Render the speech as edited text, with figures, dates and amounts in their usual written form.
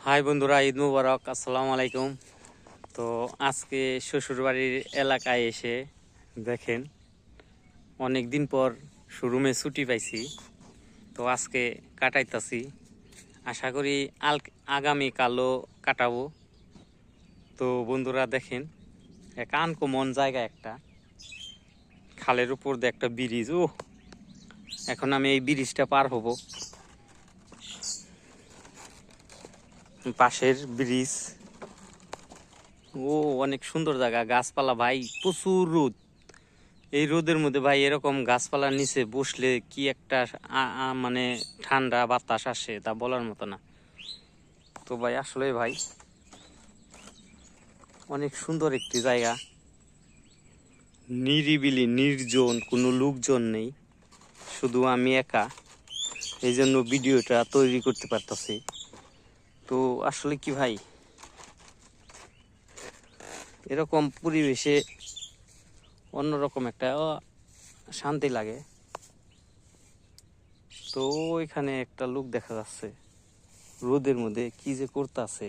High বন্ধুরা, ঈদ মুবারক, আসসালামু আলাইকুম। তো আজকে শ্বশুরবাড়ির এলাকায় এসে দেখেন অনেক দিন পর শোরুমে ছুটি পাইছি। তো আজকে কাটাইতাছি, আশা করি আগামী কালও কাটাবো। তো বন্ধুরা দেখেন, এক আনকমন জায়গা, একটা খালের উপর দিয়ে একটা ব্রিজ। এখন আমি এই ব্রিজটা পার হব। পাশের ব্রিজ, অনেক সুন্দর জায়গা, গাছপালা ভাই, প্রচুর রোদ। এই রোদের মধ্যে ভাই এরকম গাছপালার নিচে বসলে কি একটা মানে ঠান্ডা বাতাস আসে, তা বলার মতো না। তো ভাই আসলে ভাই অনেক সুন্দর একটি জায়গা, নিরিবিলি, নির্জন, কোনো লোকজন নেই, শুধু আমি একা। এই জন্য ভিডিওটা তৈরি করতে পারতেছি। তো আসলে কি ভাই, এরকম পরিবেশে অন্যরকম একটা শান্তি লাগে। তো এখানে একটা লোক দেখা যাচ্ছে রোদের মধ্যে কি যে করতেছে।